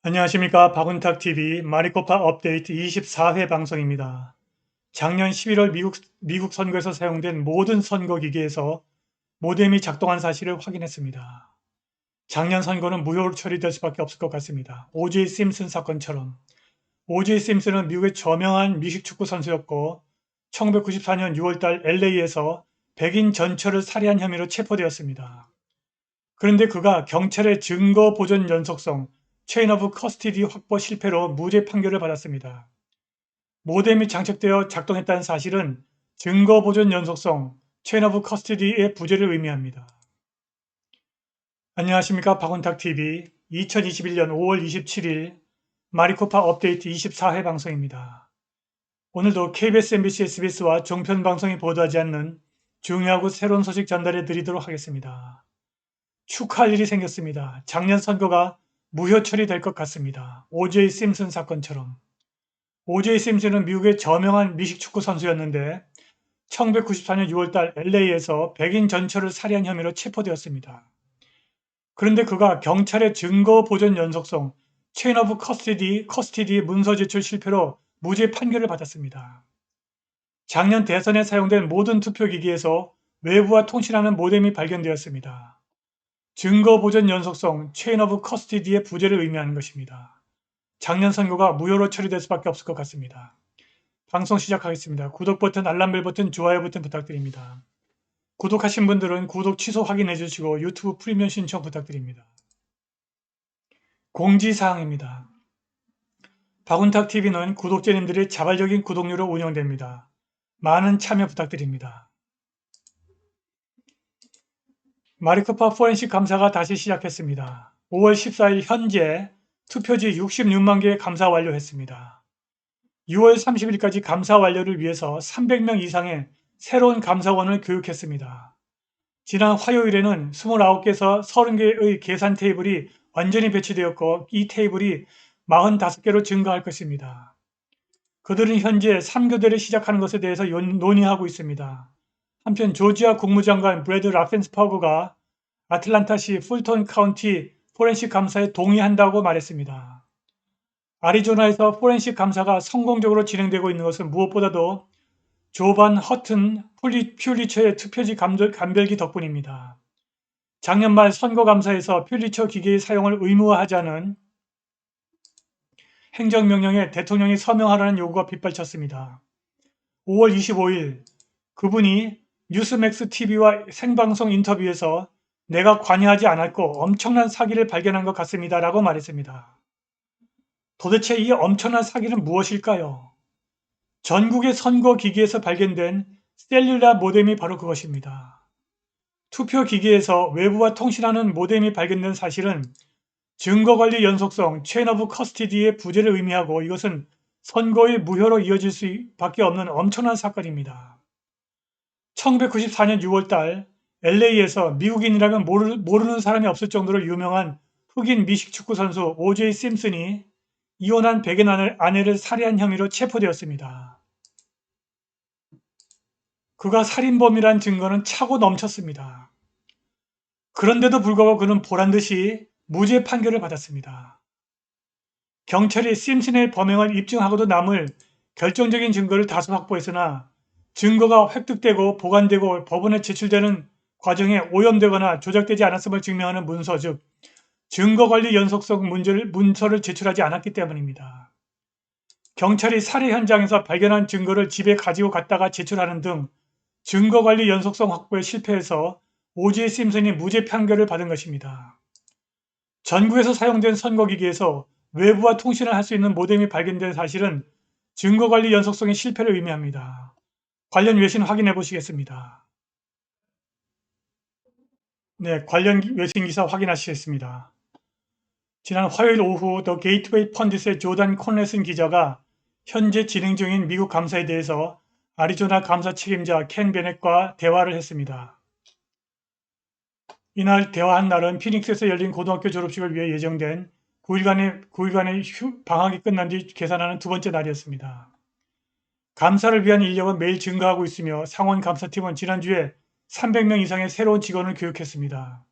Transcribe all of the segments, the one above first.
안녕하십니까. 박운탁TV 마리코파 업데이트 24회 방송입니다. 작년 11월 미국 선거에서 사용된 모든 선거 기기에서 모뎀이 작동한 사실을 확인했습니다. 작년 선거는 무효로 처리될 수밖에 없을 것 같습니다. O.J. 심슨 사건처럼. O.J. 심슨은 미국의 저명한 미식축구 선수였고 1994년 6월달 LA에서 백인 전처를 살해한 혐의로 체포되었습니다. 그런데 그가 경찰의 증거 보존 연속성 체인 오브 커스티디 확보 실패로 무죄 판결을 받았습니다. 모뎀이 장착되어 작동했다는 사실은 증거 보존 연속성 체인 오브 커스티디의 부재를 의미합니다. 안녕하십니까. 박원탁TV 2021년 5월 27일 마리코파 업데이트 24회 방송입니다. 오늘도 KBS, MBC, SBS와 종편 방송이 보도하지 않는 중요하고 새로운 소식 전달해 드리도록 하겠습니다. 축하할 일이 생겼습니다. 작년 선거가 무효 처리될 것 같습니다. O.J. 심슨 사건처럼. O.J. 심슨은 미국의 저명한 미식축구 선수였는데 1994년 6월달 LA에서 백인 전처를 살해한 혐의로 체포되었습니다. 그런데 그가 경찰의 증거 보존 연속성 체인 오브 커스티디 문서 제출 실패로 무죄 판결을 받았습니다. 작년 대선에 사용된 모든 투표기기에서 외부와 통신하는 모뎀이 발견되었습니다. 증거 보존 연속성 체인 오브 커스티디의 부재를 의미하는 것입니다. 작년 선거가 무효로 처리될 수밖에 없을 것 같습니다. 방송 시작하겠습니다. 구독 버튼, 알람벨 버튼, 좋아요 버튼 부탁드립니다. 구독하신 분들은 구독 취소 확인해 주시고 유튜브 프리미엄 신청 부탁드립니다. 공지사항입니다. 박운탁TV는 구독자님들의 자발적인 구독료로 운영됩니다. 많은 참여 부탁드립니다. 마리코파 포렌식 감사가 다시 시작했습니다. 5월 14일 현재 투표지 66만 개 감사 완료했습니다. 6월 30일까지 감사 완료를 위해서 300명 이상의 새로운 감사원을 교육했습니다. 지난 화요일에는 29개에서 30개의 계산 테이블이 완전히 배치되었고 이 테이블이 45개로 증가할 것입니다. 그들은 현재 3교대를 시작하는 것에 대해서 논의하고 있습니다. 한편 조지아 국무장관 브래드 라펜스퍼그가 아틀란타시 풀턴 카운티 포렌식 감사에 동의한다고 말했습니다. 아리조나에서 포렌식 감사가 성공적으로 진행되고 있는 것은 무엇보다도 조반 허튼 퓰리처의 투표지 감별기 덕분입니다. 작년 말 선거감사에서 퓰리처 기계의 사용을 의무화하자는 행정명령에 대통령이 서명하라는 요구가 빗발쳤습니다. 5월 25일 그분이 뉴스맥스 TV와 생방송 인터뷰에서 내가 관여하지 않았고 엄청난 사기를 발견한 것 같습니다. 라고 말했습니다. 도대체 이 엄청난 사기는 무엇일까요? 전국의 선거기기에서 발견된 셀룰라 모뎀이 바로 그것입니다. 투표기기에서 외부와 통신하는 모뎀이 발견된 사실은 증거관리 연속성 체인 오브 커스티디의 부재를 의미하고 이것은 선거의 무효로 이어질 수밖에 없는 엄청난 사건입니다. 1994년 6월달 LA에서 미국인이라면 모르는 사람이 없을 정도로 유명한 흑인 미식축구 선수 O.J. 심슨이 이혼한 백인 아내를 살해한 혐의로 체포되었습니다. 그가 살인범이란 증거는 차고 넘쳤습니다. 그런데도 불구하고 그는 보란듯이 무죄 판결을 받았습니다. 경찰이 심슨의 범행을 입증하고도 남을 결정적인 증거를 다수 확보했으나 증거가 획득되고 보관되고 법원에 제출되는 과정에 오염되거나 조작되지 않았음을 증명하는 문서, 즉 증거관리 연속성 문서를 제출하지 않았기 때문입니다. 경찰이 살해 현장에서 발견한 증거를 집에 가지고 갔다가 제출하는 등 증거관리 연속성 확보에 실패해서 O.J. 심슨이 무죄 판결을 받은 것입니다. 전국에서 사용된 선거기기에서 외부와 통신을 할 수 있는 모뎀이 발견된 사실은 증거관리 연속성의 실패를 의미합니다. 관련 외신 확인해 보시겠습니다. 네, 관련 외신 기사 확인하시겠습니다. 지난 화요일 오후 더 게이트웨이 펀디스의 조단 콘레슨 기자가 현재 진행 중인 미국 감사에 대해서 아리조나 감사 책임자 켄 베넷과 대화를 했습니다. 이날 대화한 날은 피닉스에서 열린 고등학교 졸업식을 위해 예정된 9일간의 방학이 끝난 뒤 계산하는 두 번째 날이었습니다. 감사를 위한 인력은 매일 증가하고 있으며 상원 감사팀은 지난주에 300명 이상의 새로운 직원을 교육했습니다.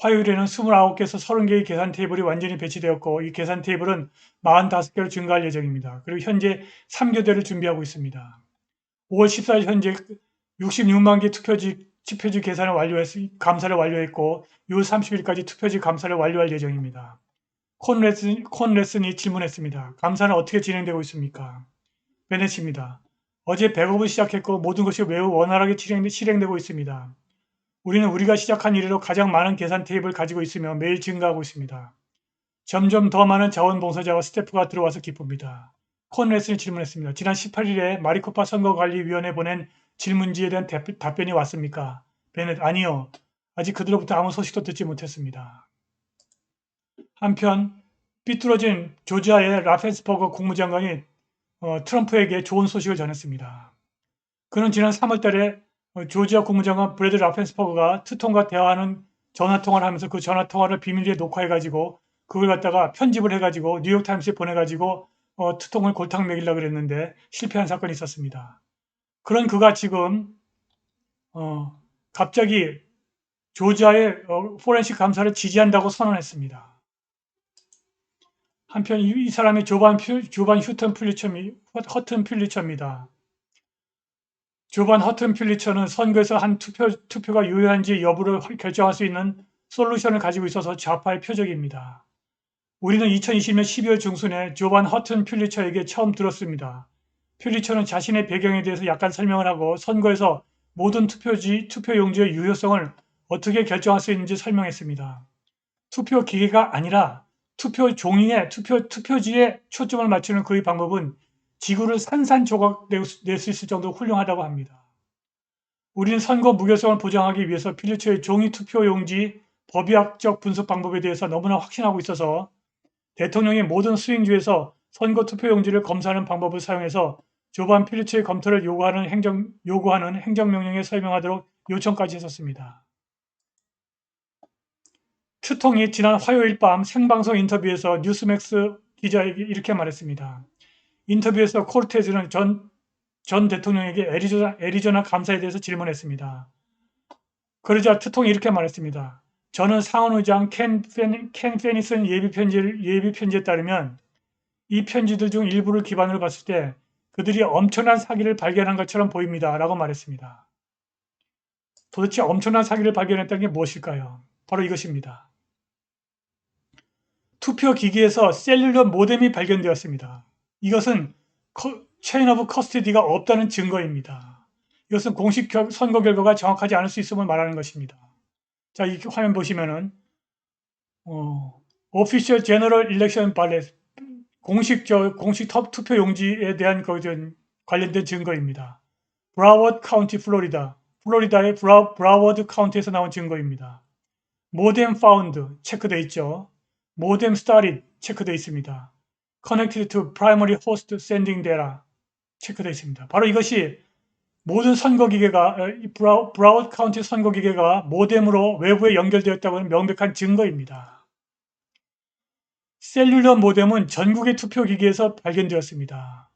화요일에는 29개에서 30개의 계산 테이블이 완전히 배치되었고 이 계산 테이블은 45개로 증가할 예정입니다. 그리고 현재 3교대를 준비하고 있습니다. 5월 14일 현재 66만 개 투표지 계산을 감사를 완료했고 6월 30일까지 투표지 감사를 완료할 예정입니다. 콘레슨이 질문했습니다. 감사는 어떻게 진행되고 있습니까? 베넷입니다. 어제 백업을 시작했고 모든 것이 매우 원활하게 실행되고 있습니다. 우리는 우리가 시작한 이래로 가장 많은 계산 테이블을 가지고 있으며 매일 증가하고 있습니다. 점점 더 많은 자원봉사자와 스태프가 들어와서 기쁩니다. 콘레슨이 질문했습니다. 지난 18일에 마리코파 선거관리위원회 보낸 질문지에 대한 답변이 왔습니까? 베넷, 아니요. 아직 그들로부터 아무 소식도 듣지 못했습니다. 한편 삐뚤어진 조지아의 라펜스버거 국무장관이 트럼프에게 좋은 소식을 전했습니다. 그는 지난 3월달에 조지아 국무장관 브래드 라펜스버거가 트통과 대화하는 전화통화를 하면서 그 전화통화를 비밀리에 녹화해가지고 그걸 갖다가 편집을 해가지고 뉴욕타임스에 보내가지고 트통을 골탕 먹이려고 그랬는데 실패한 사건이 있었습니다. 그런 그가 지금 갑자기 조지아의 포렌식 감사를 지지한다고 선언했습니다. 한편 이 사람이 조반 허튼 퓰리처입니다. 조반 허튼 퓰리처는 선거에서 한 투표가 유효한지 여부를 결정할 수 있는 솔루션을 가지고 있어서 좌파의 표적입니다. 우리는 2020년 12월 중순에 조반 허튼 퓰리처에게 처음 들었습니다. 퓰리처는 자신의 배경에 대해서 약간 설명을 하고 선거에서 모든 투표용지의 유효성을 어떻게 결정할 수 있는지 설명했습니다. 투표 기계가 아니라 투표 종이에 투표지에 초점을 맞추는 그의 방법은 지구를 산산조각 낼 수 있을 정도로 훌륭하다고 합니다. 우리는 선거 무효성을 보장하기 위해서 퓰리처의 종이 투표용지 법의학적 분석 방법에 대해서 너무나 확신하고 있어서 대통령이 모든 스윙주에서 선거 투표용지를 검사하는 방법을 사용해서 조반 퓰리처의 검토를 요구하는 행정명령에 설명하도록 요청까지 했었습니다. 트통이 지난 화요일 밤 생방송 인터뷰에서 뉴스맥스 기자에게 이렇게 말했습니다. 인터뷰에서 코르테즈는 전 대통령에게 애리조나 감사에 대해서 질문했습니다. 그러자 트통이 이렇게 말했습니다. 저는 상원의장 켄 페니슨 예비 편지에 따르면 이 편지들 중 일부를 기반으로 봤을 때 그들이 엄청난 사기를 발견한 것처럼 보입니다. 라고 말했습니다. 도대체 엄청난 사기를 발견했다는 게 무엇일까요? 바로 이것입니다. 투표기기에서 셀룰러 모뎀이 발견되었습니다. 이것은 체인 오브 커스터디가 없다는 증거입니다. 이것은 공식 선거 결과가 정확하지 않을 수 있음을 말하는 것입니다. 자, 이 화면 보시면은 Official General Election Ballot 공식 투표 용지에 대한 관련된 증거입니다. 브라워드 카운티 플로리다의 브라워드 카운티에서 나온 증거입니다. 모뎀 파운드 체크되어 있죠. 모뎀 started 체크되어 있습니다. Connected to primary host sending data 체크되어 있습니다. 바로 이것이 모든 선거기계가 브라워드 카운티 선거기계가 모뎀으로 외부에 연결되었다고는 명백한 증거입니다. 셀룰러 모뎀은 전국의 투표기계에서 발견되었습니다.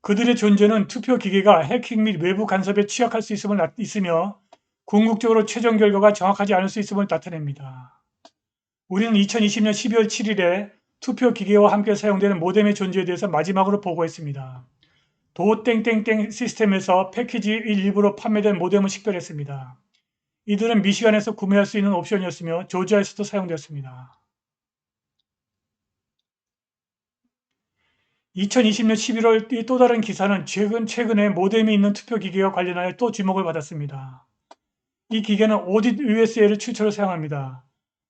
그들의 존재는 투표기계가 해킹 및 외부 간섭에 취약할 수 있으며 궁극적으로 최종 결과가 정확하지 않을 수 있음을 나타냅니다. 우리는 2020년 12월 7일에 투표기계와 함께 사용되는 모뎀의 존재에 대해서 마지막으로 보고했습니다. 도땡땡땡 시스템에서 패키지 일부로 판매된 모뎀을 식별했습니다. 이들은 미시간에서 구매할 수 있는 옵션이었으며 조지아에서도 사용되었습니다. 2020년 11월 또 다른 기사는 최근에 모뎀이 있는 투표기계와 관련하여 또 주목을 받았습니다. 이 기계는 오딧 USA를 출처로 사용합니다.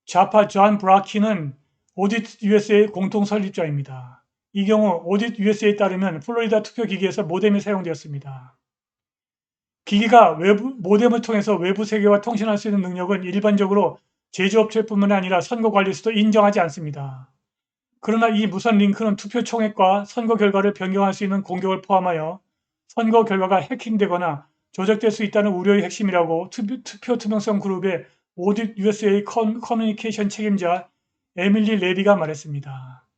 좌파 존 브라키는 오딧 USA 공동 설립자입니다. 이 경우 오딧 USA에 따르면 플로리다 투표기계에서 모뎀이 사용되었습니다. 기기가 모뎀을 통해서 외부 세계와 통신할 수 있는 능력은 일반적으로 제조업체뿐만 아니라 선거관리소도 인정하지 않습니다. 그러나 이 무선 링크는 투표 총액과 선거 결과를 변경할 수 있는 공격을 포함하여 선거 결과가 해킹되거나 조작될 수 있다는 우려의 핵심이라고 투표 투명성 그룹의 오딧 USA 커뮤니케이션 책임자 에밀리 레비가 말했습니다.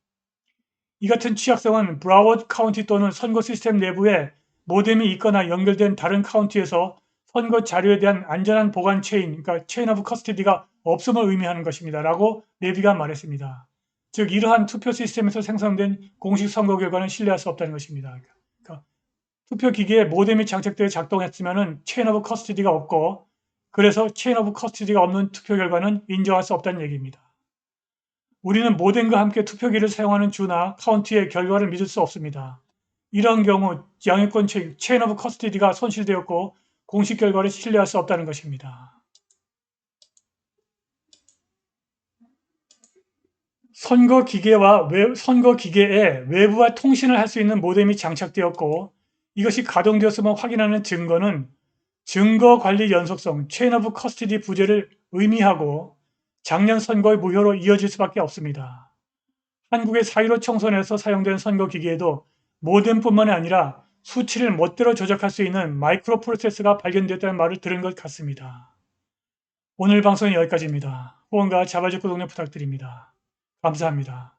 이 같은 취약성은 브라워드 카운티 또는 선거 시스템 내부에 모뎀이 있거나 연결된 다른 카운티에서 선거 자료에 대한 안전한 보관 체인, 그러니까 체인 오브 커스터디가 없음을 의미하는 것입니다. 라고 레비가 말했습니다. 즉 이러한 투표 시스템에서 생성된 공식 선거 결과는 신뢰할 수 없다는 것입니다. 그러니까 투표 기계에 모뎀이 장착되어 작동했으면 체인 오브 커스터디가 없고, 그래서 체인 오브 커스터디가 없는 투표 결과는 인정할 수 없다는 얘기입니다. 우리는 모뎀과 함께 투표기를 사용하는 주나 카운티의 결과를 믿을 수 없습니다. 이런 경우 양육권 체인 오브 커스터디가 손실되었고 공식 결과를 신뢰할 수 없다는 것입니다. 선거 기계에 외부와 통신을 할 수 있는 모뎀이 장착되었고 이것이 가동되었음을 확인하는 증거는 증거 관리 연속성 체인 오브 커스터디 부재를 의미하고 작년 선거의 무효로 이어질 수밖에 없습니다. 한국의 4.15 총선에서 사용된 선거 기기에도 모뎀뿐만 아니라 수치를 멋대로 조작할 수 있는 마이크로 프로세서가 발견되었다는 말을 들은 것 같습니다. 오늘 방송은 여기까지입니다. 후원과 자발적 구독 부탁드립니다. 감사합니다.